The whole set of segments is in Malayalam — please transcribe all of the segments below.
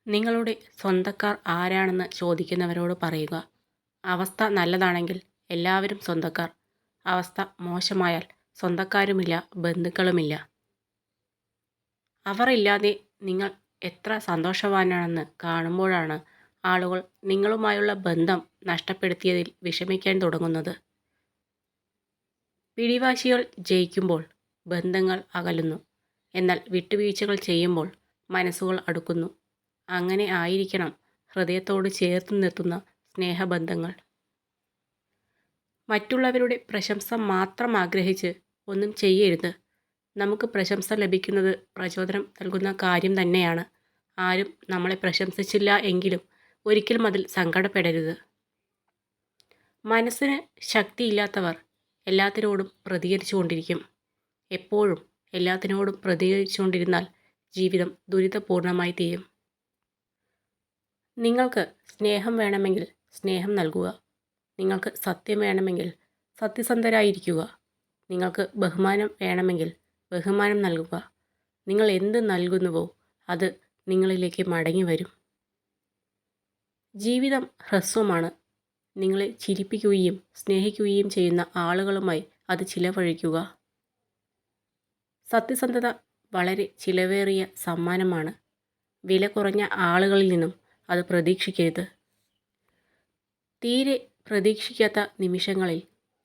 നിങ്ങളുടെ സ്വന്തക്കാർ ആരാണെന്ന് ചോദിക്കുന്നവരോട് പറയുക. അവസ്ഥ നല്ലതാണെങ്കിൽ എല്ലാവരും സ്വന്തക്കാർ. അവസ്ഥ മോശമായാൽ സ്വന്തക്കാരുമില്ല, ബന്ധുക്കളുമില്ല. അവർ ഇല്ലാതെ നിങ്ങൾ എത്ര സന്തോഷവാനാണെന്ന് കാണുമ്പോഴാണ് ആളുകൾ നിങ്ങളുമായുള്ള ബന്ധം നഷ്ടപ്പെടുത്തിയതിൽ വിഷമിക്കാൻ തുടങ്ങുന്നത്. പിടിവാശികൾ ജയിക്കുമ്പോൾ ബന്ധങ്ങൾ അകലുന്നു. എന്നാൽ വിട്ടുവീഴ്ചകൾ ചെയ്യുമ്പോൾ മനസ്സുകൾ അടുക്കുന്നു. അങ്ങനെ ആയിരിക്കണം ഹൃദയത്തോട് ചേർത്ത് നിർത്തുന്ന സ്നേഹബന്ധങ്ങൾ. മറ്റുള്ളവരുടെ പ്രശംസ മാത്രം ആഗ്രഹിച്ച് ഒന്നും ചെയ്യരുത്. നമുക്ക് പ്രശംസ ലഭിക്കുന്നത് പ്രചോദനം നൽകുന്ന കാര്യം തന്നെയാണ്. ആരും നമ്മളെ പ്രശംസിച്ചില്ല എങ്കിലും ഒരിക്കലും അതിൽ സങ്കടപ്പെടരുത്. മനസ്സിന് ശക്തിയില്ലാത്തവർ എല്ലാത്തിനോടും പ്രതികരിച്ചുകൊണ്ടിരിക്കും. എപ്പോഴും എല്ലാത്തിനോടും പ്രതികരിച്ചുകൊണ്ടിരുന്നാൽ ജീവിതം ദുരിതപൂർണമായി തീരും. നിങ്ങൾക്ക് സ്നേഹം വേണമെങ്കിൽ സ്നേഹം നൽകുക. നിങ്ങൾക്ക് സത്യം വേണമെങ്കിൽ സത്യസന്ധരായിരിക്കുക. നിങ്ങൾക്ക് ബഹുമാനം വേണമെങ്കിൽ ബഹുമാനം നൽകുക. നിങ്ങൾ എന്ത് നൽകുന്നുവോ അത് നിങ്ങളിലേക്ക് മടങ്ങി വരും. ജീവിതം ഹ്രസ്വമാണ്. നിങ്ങളെ ചിരിപ്പിക്കുകയും സ്നേഹിക്കുകയും ചെയ്യുന്ന ആളുകളുമായി അത് ചിലവഴിക്കുക. സത്യസന്ധത വളരെ ചിലവേറിയ സമ്മാനമാണ്. വില കുറഞ്ഞ ആളുകളിൽ നിന്നും അത് പ്രതീക്ഷിക്കരുത്. തീരെ പ്രതീക്ഷിക്കാത്ത നിമിഷങ്ങളിൽ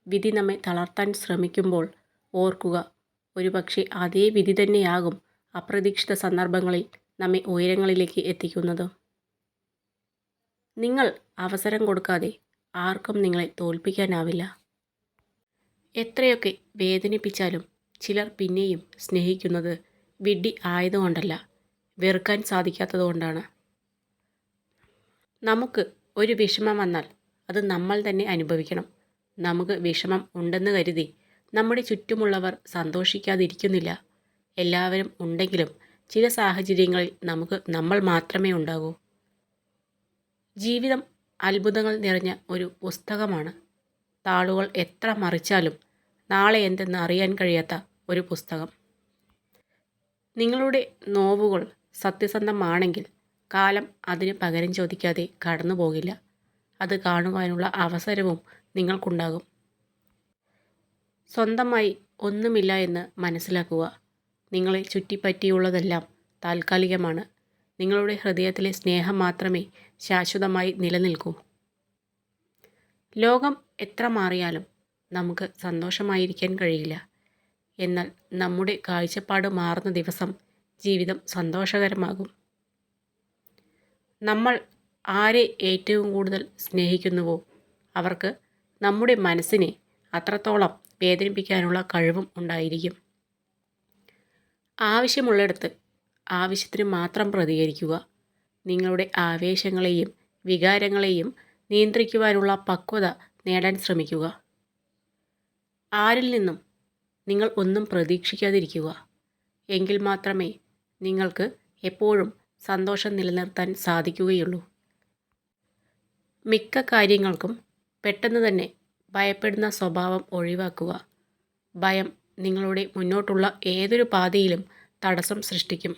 വിധി നമ്മെ തളർത്താൻ ശ്രമിക്കുമ്പോൾ ഓർക്കുക, ഒരുപക്ഷെ അതേ വിധി തന്നെയാകും അപ്രതീക്ഷിത സന്ദർഭങ്ങളിൽ നമ്മെ ഉയരങ്ങളിലേക്ക് എത്തിക്കുന്നത്. നിങ്ങൾ അവസരം കൊടുക്കാതെ ആർക്കും നിങ്ങളെ തോൽപ്പിക്കാനാവില്ല. എത്രയൊക്കെ വേദനിപ്പിച്ചാലും ചിലർ പിന്നെയും സ്നേഹിക്കുന്നത് വിഡ്ഢി ആയതുകൊണ്ടല്ല, വെറുക്കാൻ സാധിക്കാത്തതുകൊണ്ടാണ്. നമുക്ക് ഒരു വിഷമം വന്നാൽ അത് നമ്മൾ തന്നെ അനുഭവിക്കണം. നമുക്ക് വിഷമം ഉണ്ടെന്ന് കരുതി നമ്മുടെ ചുറ്റുമുള്ളവർ സന്തോഷിക്കാതിരിക്കുന്നില്ല. എല്ലാവരും ഉണ്ടെങ്കിലും ചില സാഹചര്യങ്ങളിൽ നമുക്ക് നമ്മൾ മാത്രമേ ഉണ്ടാകൂ. ജീവിതം അത്ഭുതങ്ങൾ നിറഞ്ഞ ഒരു പുസ്തകമാണ്. താളുകൾ എത്ര മറിച്ചാലും നാളെ എന്തെന്ന് അറിയാൻ കഴിയാത്ത ഒരു പുസ്തകം. നിങ്ങളുടെ നോവുകൾ സത്യസന്ധമാണെങ്കിൽ കാലം അതിന് പകരം ചോദിക്കാതെ കടന്നു പോകില്ല. അത് കാണുവാനുള്ള അവസരവും നിങ്ങൾക്കുണ്ടാകും. സ്വന്തമായി ഒന്നുമില്ല എന്ന് മനസ്സിലാക്കുക. നിങ്ങളെ ചുറ്റിപ്പറ്റിയുള്ളതെല്ലാം താൽക്കാലികമാണ്. നിങ്ങളുടെ ഹൃദയത്തിലെ സ്നേഹം മാത്രമേ ശാശ്വതമായി നിലനിൽക്കൂ. ലോകം എത്ര മാറിയാലും നമുക്ക് സന്തോഷമായിരിക്കാൻ കഴിയില്ല. എന്നാൽ നമ്മുടെ കാഴ്ചപ്പാട് മാറുന്ന ദിവസം ജീവിതം സന്തോഷകരമാകും. നമ്മൾ ആരെ ഏറ്റവും കൂടുതൽ സ്നേഹിക്കുന്നുവോ അവർക്ക് നമ്മുടെ മനസ്സിനെ അത്രത്തോളം വേദനിപ്പിക്കാനുള്ള കഴിവും ഉണ്ടായിരിക്കും. ആവശ്യമുള്ളിടത്ത് ആവശ്യത്തിന് മാത്രം പ്രതികരിക്കുക. നിങ്ങളുടെ ആവേശങ്ങളെയും വികാരങ്ങളെയും നിയന്ത്രിക്കുവാനുള്ള പക്വത നേടാൻ ശ്രമിക്കുക. ആരിൽ നിന്നും നിങ്ങൾ ഒന്നും പ്രതീക്ഷിക്കാതിരിക്കുക. എങ്കിൽ മാത്രമേ നിങ്ങൾക്ക് എപ്പോഴും സന്തോഷം നിലനിർത്താൻ സാധിക്കുകയുള്ളൂ. മിക്ക കാര്യങ്ങൾക്കും പെട്ടെന്ന് തന്നെ ഭയപ്പെടുന്ന സ്വഭാവം ഒഴിവാക്കുക. ഭയം നിങ്ങളുടെ മുന്നോട്ടുള്ള ഏതൊരു പാതയിലും തടസ്സം സൃഷ്ടിക്കും.